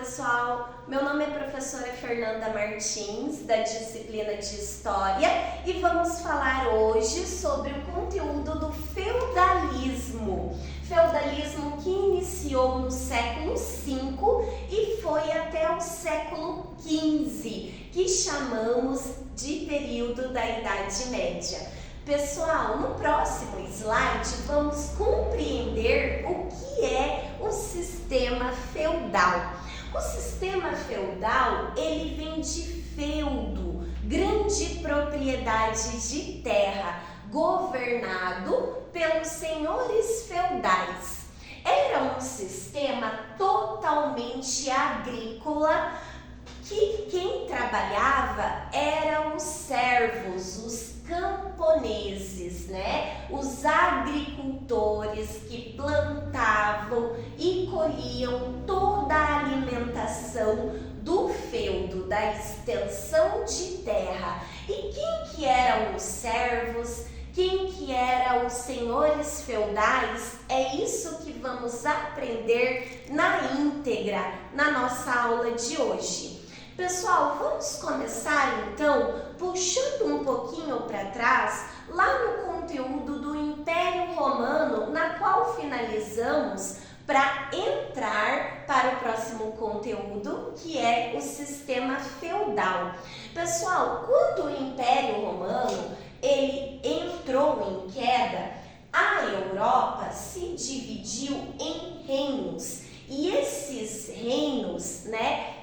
pessoal, meu nome é professora Fernanda Martins, da disciplina de História, e vamos falar hoje sobre o conteúdo do feudalismo. Feudalismo que iniciou no século V e foi até o século XV, que chamamos de período da Idade Média. Pessoal, no próximo slide vamos compreender o que é o sistema feudal. O sistema feudal, ele vem de feudo, grande propriedade de terra, governado pelos senhores feudais. Era um sistema totalmente agrícola, que quem trabalhava eram os servos, os camponeses, né? Os agricultores que plantavam e colhiam toda a alimentação do feudo, da extensão de terra. E quem que eram os servos? Quem que eram os senhores feudais? É isso que vamos aprender na íntegra na nossa aula de hoje. Pessoal, vamos começar então puxando um pouquinho para trás, lá no conteúdo do Império Romano, na qual finalizamos para entrar para o próximo conteúdo, que é o sistema feudal. Pessoal, quando o Império Romano ele entrou em queda, a Europa se dividiu em reinos. E esses reinos,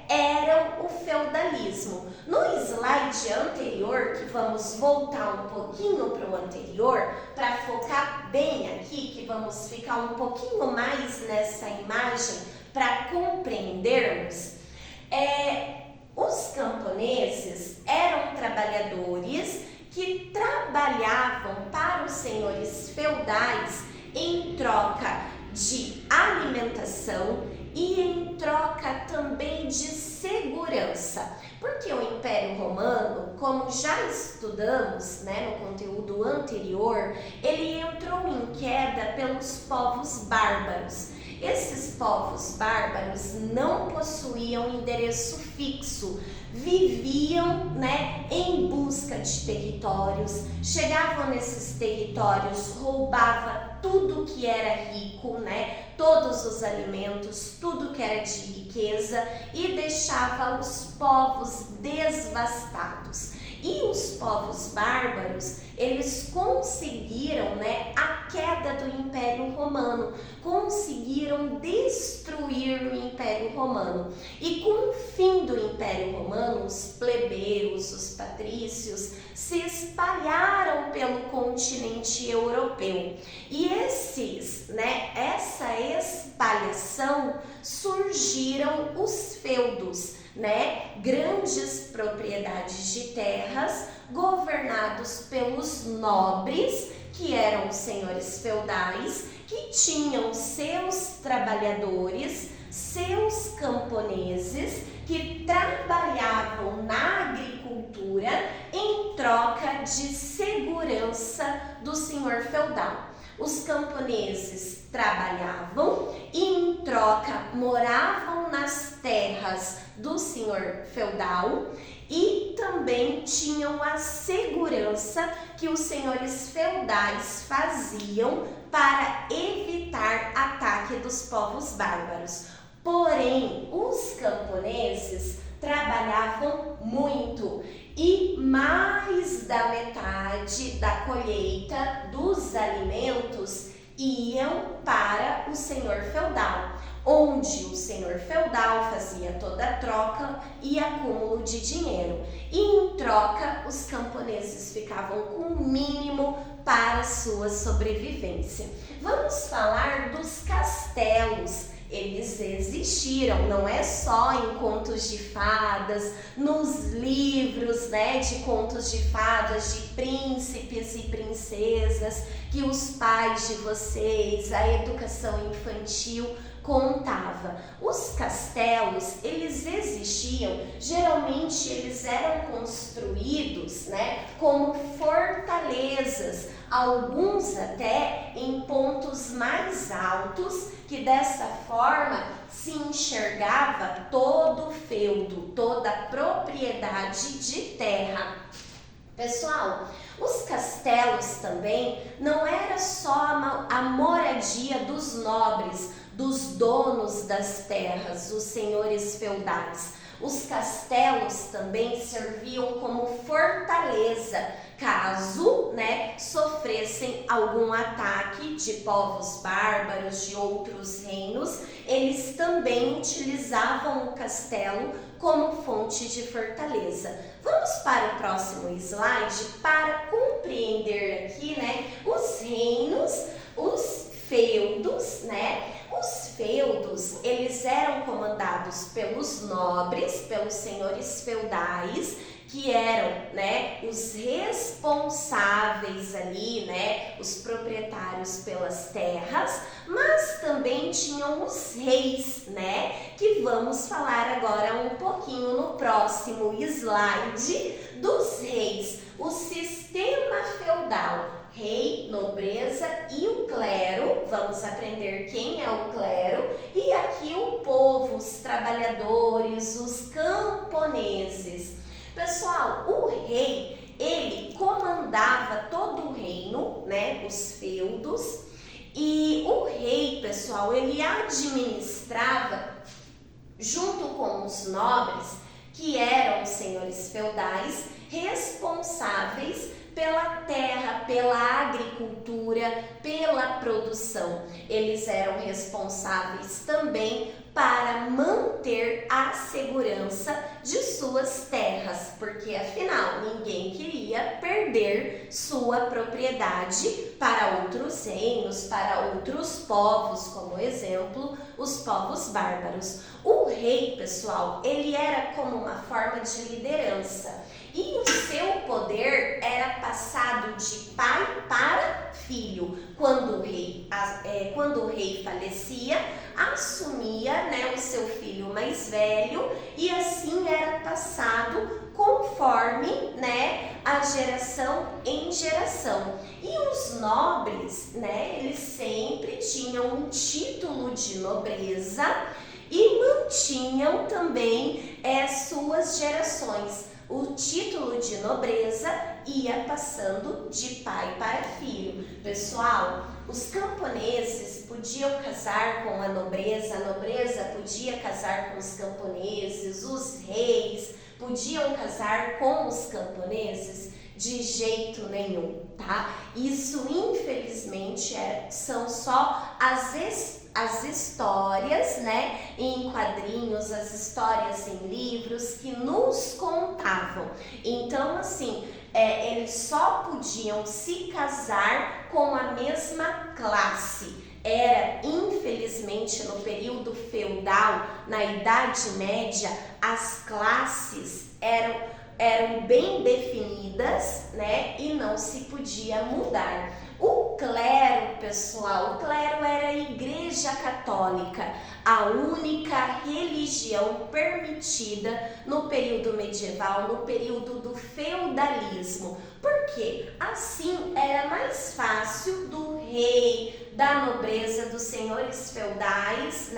eram o feudalismo. No slide anterior, que vamos voltar um pouquinho para o anterior, para focar bem aqui, que vamos ficar um pouquinho mais nessa imagem para compreendermos, os camponeses eram trabalhadores que trabalhavam para os senhores feudais em troca de alimentação e em troca também de segurança. Porque o Império Romano, como já estudamos no conteúdo anterior, ele entrou em queda pelos povos bárbaros. Esses povos bárbaros não possuíam endereço fixo, viviam em busca de territórios, chegavam nesses territórios, roubavam tudo que era rico, todos os alimentos, tudo que era de riqueza e deixava os povos devastados. E os povos bárbaros, eles conseguiram a queda do Império Romano, conseguiram destruir o Império Romano. E com o fim do Império Romano, os plebeus, os patrícios, se espalharam pelo continente europeu. E essa espalhação surgiram os feudos, grandes propriedades de terras governados pelos nobres, que eram os senhores feudais, que tinham seus trabalhadores, seus camponeses, que trabalhavam na agricultura em troca de segurança do senhor feudal. Os camponeses trabalhavam e em troca moravam nas terras do senhor feudal e também tinham a segurança que os senhores feudais faziam para evitar ataque dos povos bárbaros. Porém, os camponeses trabalhavam muito e mais da metade da colheita dos alimentos iam para o senhor feudal, onde o senhor feudal fazia toda a troca e acúmulo de dinheiro. E em troca, os camponeses ficavam com o mínimo para a sua sobrevivência. Vamos falar dos castelos. Eles existiram, não é só em contos de fadas, nos livros de contos de fadas, de príncipes e princesas, que os pais de vocês, a educação infantil contava. Os castelos, eles existiam, geralmente eles eram construídos como fortalezas, alguns até em pontos mais altos, que dessa forma se enxergava todo o feudo, toda a propriedade de terra. Pessoal, os castelos também não era só a moradia dos nobres, dos donos das terras, os senhores feudais. Os castelos também serviam como fortaleza, caso, sofressem algum ataque de povos bárbaros, de outros reinos. Eles também utilizavam o castelo como fonte de fortaleza. Vamos para o próximo slide para compreender aqui, os reinos, os feudos, Os feudos, eles eram comandados pelos nobres, pelos senhores feudais, que eram, os responsáveis ali, os proprietários pelas terras, mas também tinham os reis, que vamos falar agora um pouquinho no próximo slide dos reis. O sistema feudal, rei, nobreza e o clero. Vamos aprender quem é o clero. E aqui o povo, os trabalhadores, os camponeses. Pessoal, o rei, ele comandava todo o reino, os feudos. E o rei, pessoal, ele administrava junto com os nobres, que eram os senhores feudais, responsáveis pela terra, pela agricultura, pela produção. Eles eram responsáveis também para manter a segurança de suas terras, porque afinal ninguém queria perder sua propriedade para outros reinos, para outros povos, como exemplo, os povos bárbaros. O rei, pessoal, ele era como uma forma de liderança. E o seu poder era passado de pai para filho. Quando o rei falecia, assumia o seu filho mais velho e assim era passado conforme a geração em geração. E os nobres, eles sempre tinham um título de nobreza e mantinham também suas gerações. O título de nobreza ia passando de pai para filho. Pessoal, os camponeses podiam casar com a nobreza podia casar com os camponeses, os reis podiam casar com os camponeses? De jeito nenhum, tá? Isso, infelizmente, são só as histórias, em quadrinhos, as histórias em livros que nos contavam. Então, assim, eles só podiam se casar com a mesma classe. Era, infelizmente, no período feudal, na Idade Média, as classes eram bem definidas, e não se podia mudar. O clero, pessoal, o clero era a Igreja Católica, a única religião permitida no período medieval, no período do feudalismo. Por quê? Assim era mais fácil do rei, da nobreza, dos senhores feudais,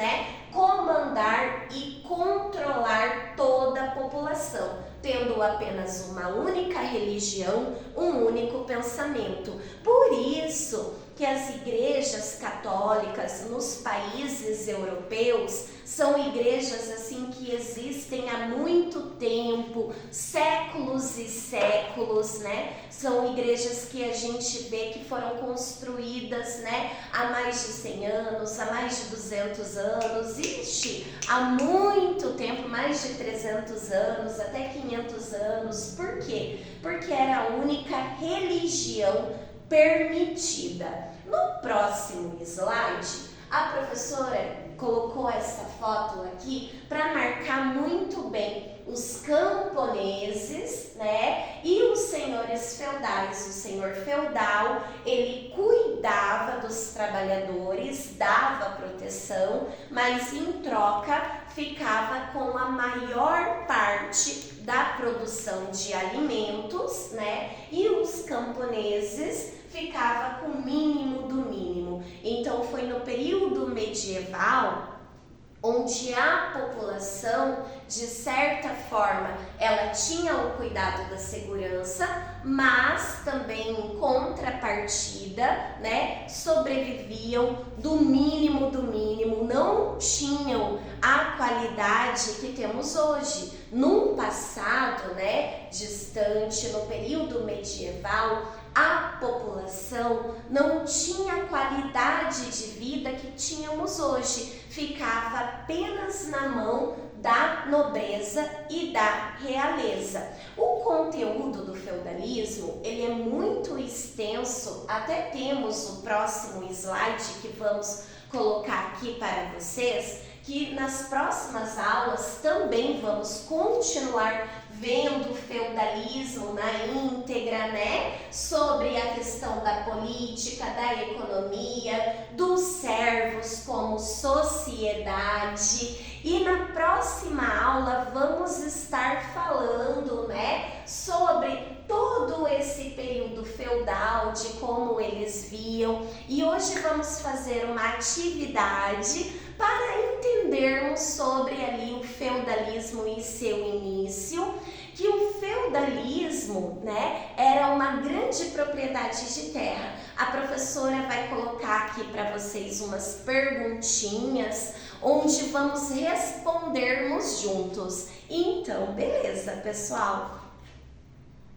comandar e controlar toda a população, tendo apenas uma única religião, um único pensamento. Por isso que as igrejas católicas nos países europeus são igrejas assim que existem há muito tempo, séculos e séculos, São igrejas que a gente vê que foram construídas, há mais de 100 anos, há mais de 200 anos, há muito tempo, mais de 300 anos, até 500 anos. Por quê? Porque era a única religião permitida. No próximo slide, a professora colocou essa foto aqui para marcar muito bem os camponeses, e os senhores feudais. O senhor feudal, ele cuidava dos trabalhadores, dava proteção, mas em troca ficava com a maior parte da produção de alimentos, e os camponeses ficava com o mínimo do mínimo. Então foi no período medieval onde a população, de certa forma, ela tinha o cuidado da segurança, mas também em contrapartida, né, sobreviviam do mínimo, não tinham a qualidade que temos hoje. Num passado, né, distante, no período medieval, a população não tinha a qualidade de vida que tínhamos hoje, ficava apenas na mão da nobreza e da realeza. O conteúdo do feudalismo, ele é muito extenso, até temos o próximo slide que vamos colocar aqui para vocês, que nas próximas aulas também vamos continuar vendo o feudalismo na íntegra, né? Sobre a questão da política, da economia, dos servos como sociedade. E na próxima aula vamos estar falando, né, sobre todo esse período feudal, de como eles viam. E hoje vamos fazer uma atividade para entendermos sobre ali o feudalismo e seu início, que o feudalismo, né, era uma grande propriedade de terra. A professora vai colocar aqui para vocês umas perguntinhas, onde vamos respondermos juntos. Então, beleza, pessoal?